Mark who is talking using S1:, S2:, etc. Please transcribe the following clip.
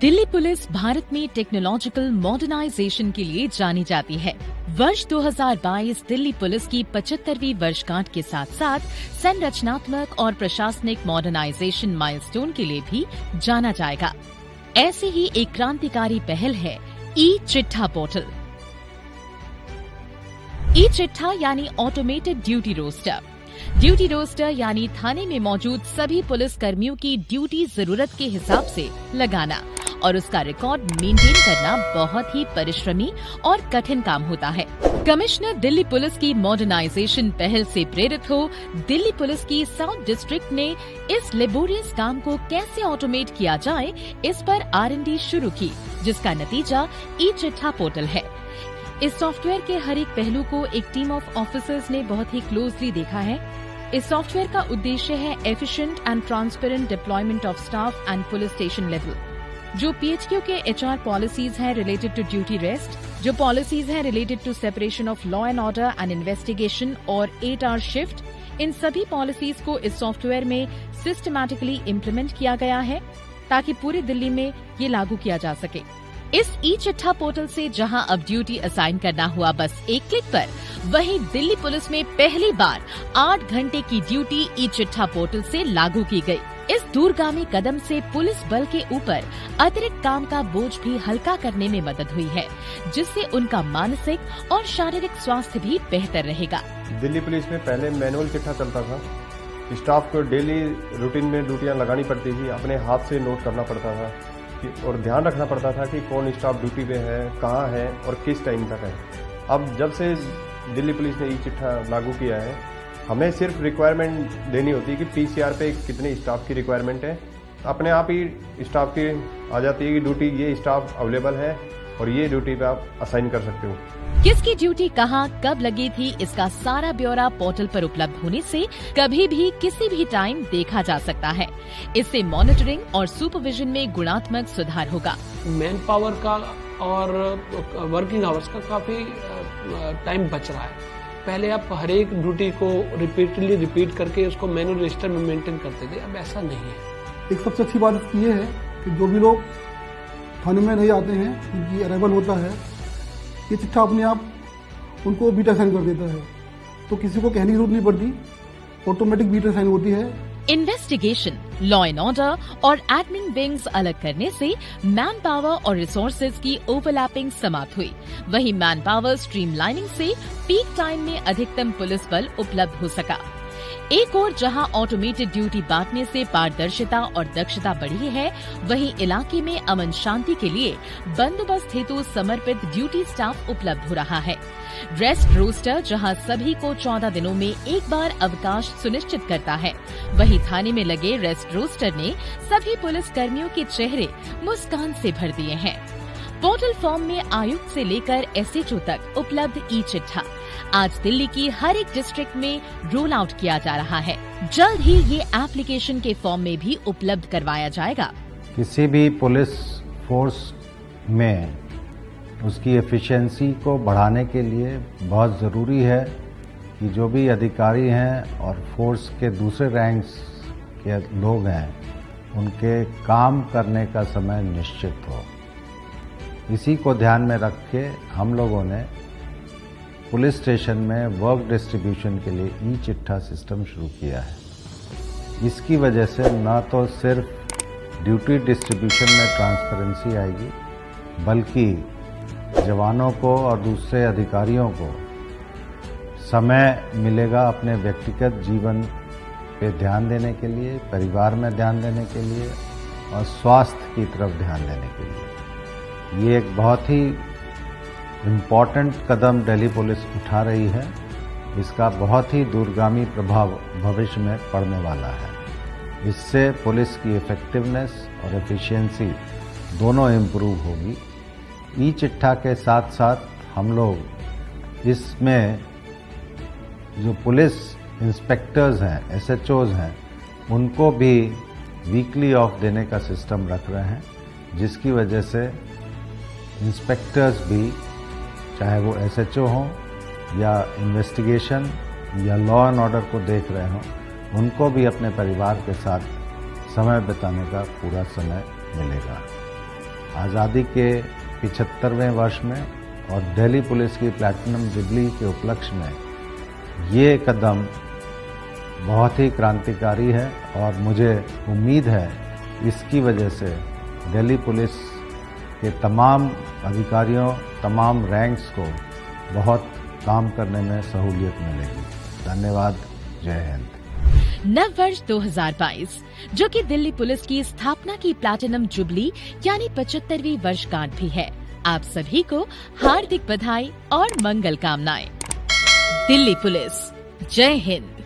S1: Delhi police Bharat में technological modernisation के लिए जानी जाती है। वर्ष 2022 दिल्ली पुलिस की 75वीं वर्षगांठ के साथ साथ संरचनात्मक और प्रशासनिक मॉडर्नाइजेशन माइलस्टोन के लिए भी जाना जाएगा। ऐसे ही एक क्रांतिकारी पहल है ई-चिट्ठा पोर्टल। ई-चिट्ठा यानी automated duty roster. Duty roster यानी थाने में मौजूद सभी पुलिस कर्मियों की ड्यूटी जरूरत के हिसाब से लगाना और उसका रिकॉर्ड मेंटेन करना बहुत ही परिश्रमी और कठिन काम होता है। कमिश्नर दिल्ली पुलिस की मॉडर्नाइजेशन पहल से प्रेरित हो दिल्ली पुलिस की साउथ डिस्ट्रिक्ट ने इस लेबोरियस काम को कैसे ऑटोमेट किया जाए, इस पर R&D शुरू की, जिसका नतीजा ई-चिट्ठा पोर्टल है। इस सॉफ्टवेयर के हर एक पहलू को एक टीम ऑफ ऑफिसर्स ने बहुत ही क्लोजली देखा है। इस सॉफ्टवेयर का उद्देश्य है efficient and transparent deployment of staff and police station level. जो PHQ के HR पॉलिसीज हैं रिलेटेड टू ड्यूटी रेस्ट, जो पॉलिसीज हैं related to separation of law and order and investigation और 8 आवर शिफ्ट, इन सभी पॉलिसीज को इस सॉफ्टवेयर में सिस्टमैटिकली इम्प्लीमेंट किया गया है ताकि पूरी दिल्ली में ये लागू किया जा सके। इस ई-चिट्ठा पोर्टल से जहां अब ड्यूटी असाइन करना हुआ बस एक क्लिक पर, वहीं दिल्ली पुलिस में पहली बार 8 घंटे की ड्यूटी ई-चिट्ठा पोर्टल से लागू की गई। इस दूरगामी कदम से पुलिस बल के ऊपर अतिरिक्त काम का बोझ भी हल्का करने में मदद हुई है, जिससे उनका मानसिक और शारीरिक स्वास्थ्य भी बेहतर रहेगा।
S2: दिल्ली पुलिस में पहले मैनुअल चिट्ठा चलता था। स्टाफ को डेली रूटीन में ड्यूटियां लगानी पड़ती थी, अपने हाथ से नोट करना पड़ता था और ध्यान रखना पड़ता था कि कौन स्टाफ ड्यूटी पे है, कहाँ है और किस टाइम तक है। अब जब से दिल्ली पुलिस ने ई-चिट्ठा लागू किया है, हमें सिर्फ रिक्वायरमेंट देनी होती है कि PCR पे कितने स्टाफ की रिक्वायरमेंट है, अपने आप ही स्टाफ की आ जाती है कि ड्यूटी ये स्टाफ अवेलेबल है और ये ड्यूटी पे आप असाइन कर सकते हो।
S1: किसकी ड्यूटी कहाँ कब लगी थी, इसका सारा ब्यौरा पोर्टल पर उपलब्ध होने से कभी भी किसी भी टाइम देखा जा सकता है। इससे मॉनिटरिंग और सुपरविजन में गुणात्मक सुधार होगा।
S3: मैन पावर का और वर्किंग आवर्स का काफी टाइम बच रहा है। पहले आप हर एक ड्यूटी को रिपीटली रिपीट करके उसको मैनुअल रजिस्टर में मेंटेन करते थे, अब ऐसा नहीं है।
S4: एक सबसे अच्छी बात ये है कि जो भी लोग थाने में नहीं आते हैं, उनकी अराइवल होता है, ये चिट्ठा अपने आप उनको बीटा साइन कर देता है, तो किसी को कहने की जरूरत नहीं पड़ती, ऑटोमेटिक बीटा साइन होती है।
S1: इन्वेस्टिगेशन, लॉ एंड ऑर्डर और एडमिन विंग्स अलग करने से मैन पावर और रिसोर्सेज की ओवरलैपिंग समाप्त हुई। वहीं मैन पावर स्ट्रीमलाइनिंग से पीक टाइम में अधिकतम पुलिस बल उपलब्ध हो सका। एक ओर जहां ऑटोमेटेड ड्यूटी बांटने से पारदर्शिता और दक्षता बढ़ी है, वहीं इलाके में अमन शांति के लिए बंदोबस्त हेतु समर्पित ड्यूटी स्टाफ उपलब्ध हो रहा है। रेस्ट रोस्टर जहां सभी को 14 दिनों में एक बार अवकाश सुनिश्चित करता है, वहीं थाने में लगे रेस्ट रोस्टर ने सभी पुलिस कर्मियों के चेहरे मुस्कान से भर दिए हैं। पोर्टल फॉर्म में आयुक्त से लेकर SHO तक उपलब्ध ई-चिट्ठा आज दिल्ली की हर एक डिस्ट्रिक्ट में रोल आउट किया जा रहा है। जल्द ही ये एप्लीकेशन के फॉर्म में भी उपलब्ध करवाया जाएगा।
S5: किसी भी पुलिस फोर्स में उसकी एफिशिएंसी को बढ़ाने के लिए बहुत ज़रूरी है कि जो भी अधिकारी हैं और फोर्स के दूसरे रैंक्स के लोग हैं, उनके काम करने का समय निश्चित हो। इसी को ध्यान में रख के हम लोगों ने पुलिस स्टेशन में वर्क डिस्ट्रीब्यूशन के लिए ई-चिट्ठा सिस्टम शुरू किया है। इसकी वजह से न तो सिर्फ ड्यूटी डिस्ट्रीब्यूशन में ट्रांसपेरेंसी आएगी, बल्कि जवानों को और दूसरे अधिकारियों को समय मिलेगा अपने व्यक्तिगत जीवन पे ध्यान देने के लिए, परिवार में ध्यान देने के लिए और स्वास्थ्य की तरफ ध्यान देने के लिए। ये एक बहुत ही इम्पॉर्टेंट कदम दिल्ली पुलिस उठा रही है। इसका बहुत ही दूरगामी प्रभाव भविष्य में पड़ने वाला है। इससे पुलिस की इफेक्टिवनेस और एफिशिएंसी दोनों इम्प्रूव होगी। ई-चिट्ठा के साथ साथ हम लोग इसमें जो पुलिस इंस्पेक्टर्स हैं, SHOs हैं, उनको भी वीकली ऑफ देने का सिस्टम रख रहे हैं, जिसकी वजह से इंस्पेक्टर्स भी, चाहे वो SHO हों या इन्वेस्टिगेशन या लॉ एंड ऑर्डर को देख रहे हों, उनको भी अपने परिवार के साथ समय बिताने का पूरा समय मिलेगा। आज़ादी के 75वें वर्ष में और दिल्ली पुलिस की प्लैटिनम जुबली के उपलक्ष्य में ये कदम बहुत ही क्रांतिकारी है और मुझे उम्मीद है इसकी वजह से दिल्ली पुलिस के तमाम अधिकारियों, तमाम रैंक्स को बहुत काम करने में सहूलियत मिलेगी। धन्यवाद। जय हिंद।
S1: नव वर्ष 2022 जो कि दिल्ली पुलिस की स्थापना की प्लैटिनम जुबली यानी 75वीं वर्षगांठ भी है। आप सभी को हार्दिक बधाई और मंगल कामनाएं। दिल्ली पुलिस, जय हिंद।